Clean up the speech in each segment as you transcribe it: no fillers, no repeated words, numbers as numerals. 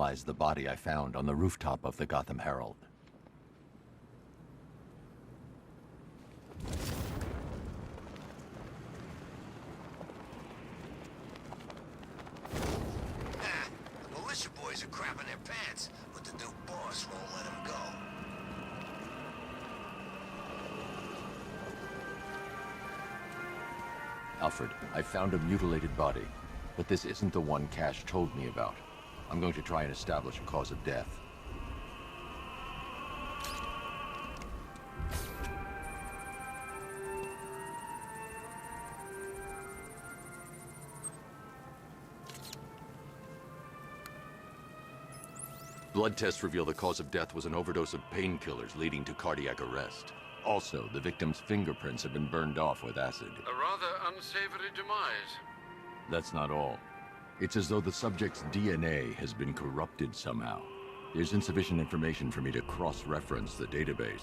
analyze the body I found on the rooftop of the Gotham Herald. The militia boys are crapping their pants, but the new boss won't let them go. Alfred, I found a mutilated body, but this isn't the one Cash told me about. I'm going to try and establish a cause of death. Blood tests reveal the cause of death was an overdose of painkillers leading to cardiac arrest. Also, the victim's fingerprints have been burned off with acid. A rather unsavory demise. That's not all. It's as though the subject's DNA has been corrupted somehow. There's insufficient information for me to cross-reference the database.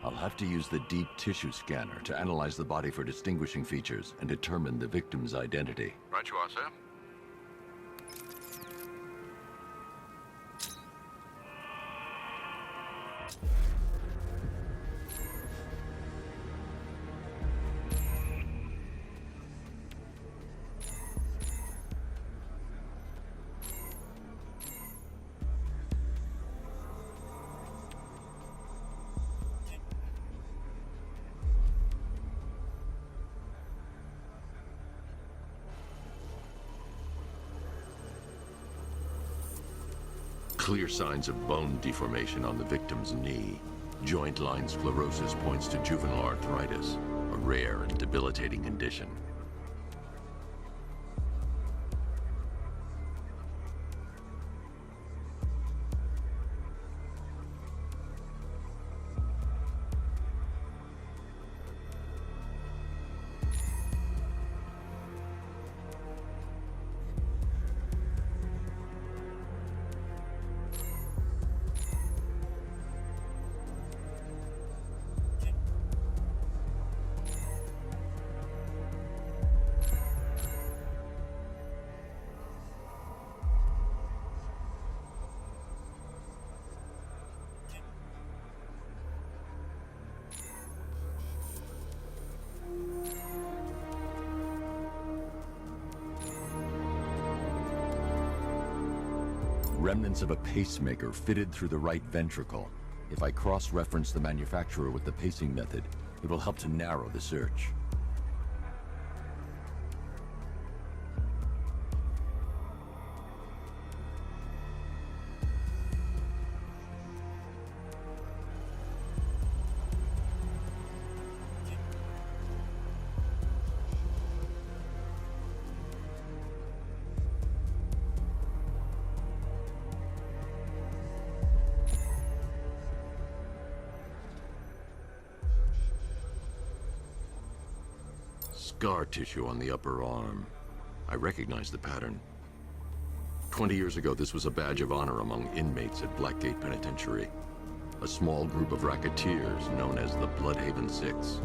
I'll have to use the deep tissue scanner to analyze the body for distinguishing features and determine the victim's identity. Right you are, sir. Clear signs of bone deformation on the victim's knee. Joint line sclerosis points to juvenile arthritis, a rare and debilitating condition. Remnants of a pacemaker fitted through the right ventricle. If I cross-reference the manufacturer with the pacing method, it will help to narrow the search. Scar tissue on the upper arm. I recognize the pattern. 20 years ago, this was a badge of honor among inmates at Blackgate Penitentiary. A small group of racketeers known as the Bloodhaven Six.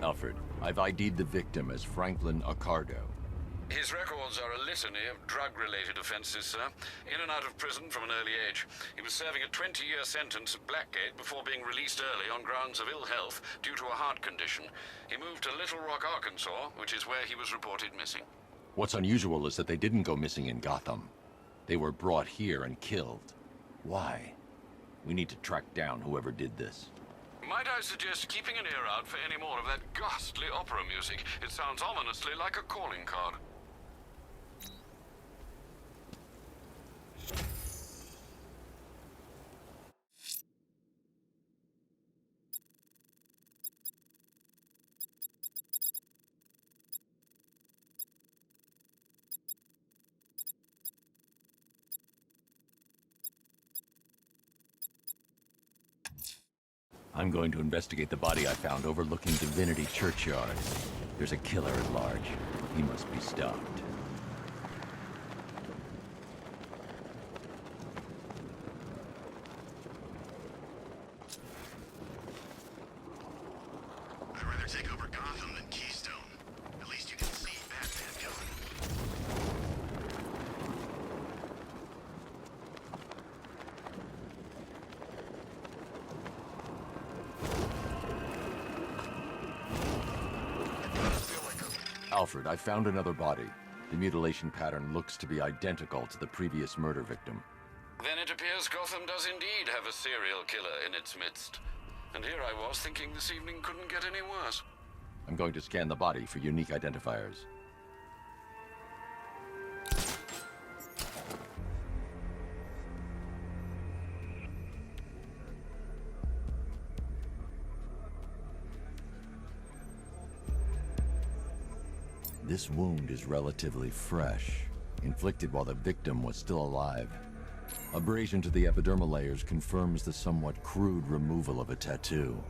Alfred, I've ID'd the victim as Franklin Accardo. His records are a litany of drug-related offenses, sir. In and out of prison from an early age. He was serving a 20-year sentence at Blackgate before being released early on grounds of ill health due to a heart condition. He moved to Little Rock, Arkansas, which is where he was reported missing. What's unusual is that they didn't go missing in Gotham. They were brought here and killed. Why? We need to track down whoever did this. Might I suggest keeping an ear out for any more of that ghastly opera music? It sounds ominously like a calling card. I'm going to investigate the body I found overlooking Divinity Churchyard. There's a killer at large. He must be stopped. I'd rather take over Gotham than Keystone. At least you can see Batman coming. Alfred, I found another body. The mutilation pattern looks to be identical to the previous murder victim. Then it appears Gotham does indeed have a serial killer in its midst. And here I was thinking this evening couldn't get any worse. I'm going to scan the body for unique identifiers. This wound is relatively fresh, inflicted while the victim was still alive. Abrasion to the epidermal layers confirms the somewhat crude removal of a tattoo.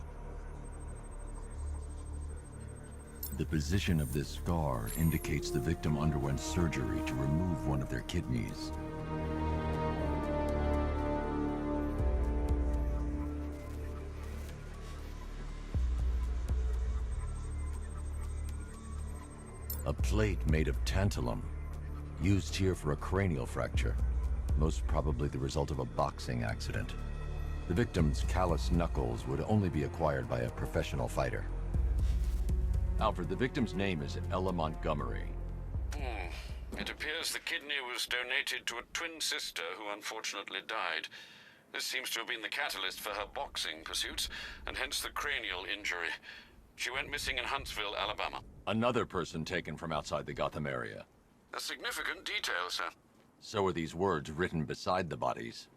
The position of this scar indicates the victim underwent surgery to remove one of their kidneys. A plate made of tantalum, used here for a cranial fracture, most probably the result of a boxing accident. The victim's calloused knuckles would only be acquired by a professional fighter. Alfred, the victim's name is Ella Montgomery. It appears the kidney was donated to a twin sister who unfortunately died. This seems to have been the catalyst for her boxing pursuits, and hence the cranial injury. She went missing in Huntsville, Alabama. Another person taken from outside the Gotham area. A significant detail, sir. So are these words written beside the bodies.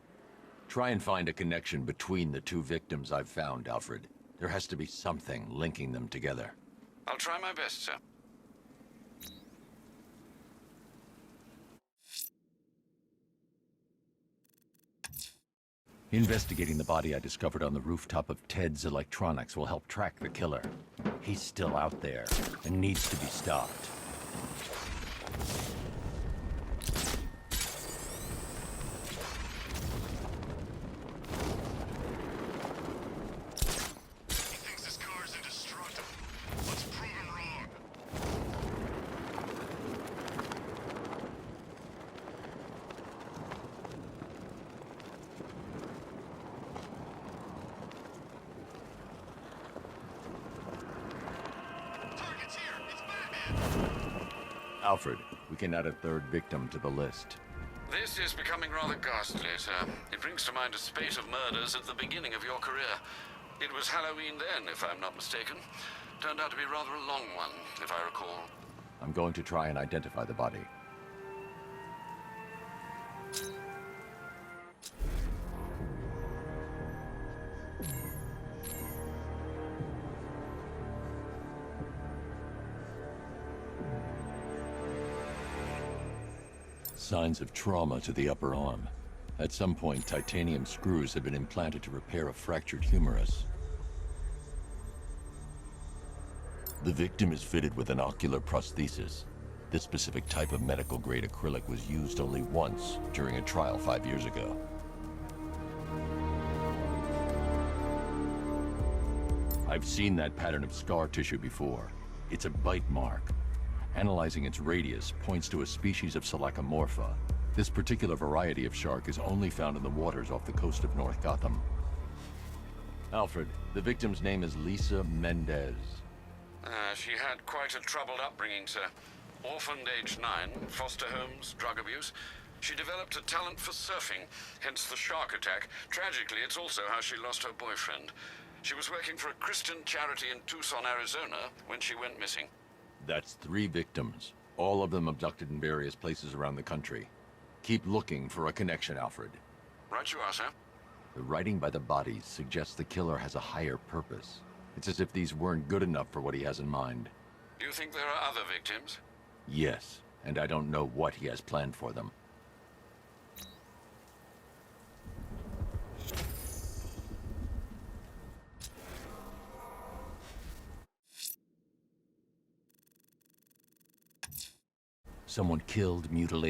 Try and find a connection between the two victims I've found, Alfred. There has to be something linking them together. I'll try my best, sir. Investigating the body I discovered on the rooftop of Ted's Electronics will help track the killer. He's still out there and needs to be stopped. He thinks this car's indestructible. Let's prove him wrong. Target's here! It's Batman! Alfred, we can add a third victim to the list. This is becoming rather ghastly, sir. It brings to mind a spate of murders at the beginning of your career. It was Halloween then, if I'm not mistaken. Turned out to be rather a long one, if I recall. I'm going to try and identify the body. Signs of trauma to the upper arm. At some point, titanium screws had been implanted to repair a fractured humerus. The victim is fitted with an ocular prosthesis. This specific type of medical-grade acrylic was used only once during a trial 5 years ago. I've seen that pattern of scar tissue before. It's a bite mark. Analyzing its radius points to a species of Selachomorpha. This particular variety of shark is only found in the waters off the coast of North Gotham. Alfred, the victim's name is Lisa Mendez. She had quite a troubled upbringing, sir. Orphaned age 9, foster homes, drug abuse. She developed a talent for surfing, hence the shark attack. Tragically, it's also how she lost her boyfriend. She was working for a Christian charity in Tucson, Arizona, when she went missing. That's 3 victims, all of them abducted in various places around the country. Keep looking for a connection, Alfred. Right you are, sir. The writing by the bodies suggests the killer has a higher purpose. It's as if these weren't good enough for what he has in mind. Do you think there are other victims? Yes, and I don't know what he has planned for them. Someone killed, mutilated,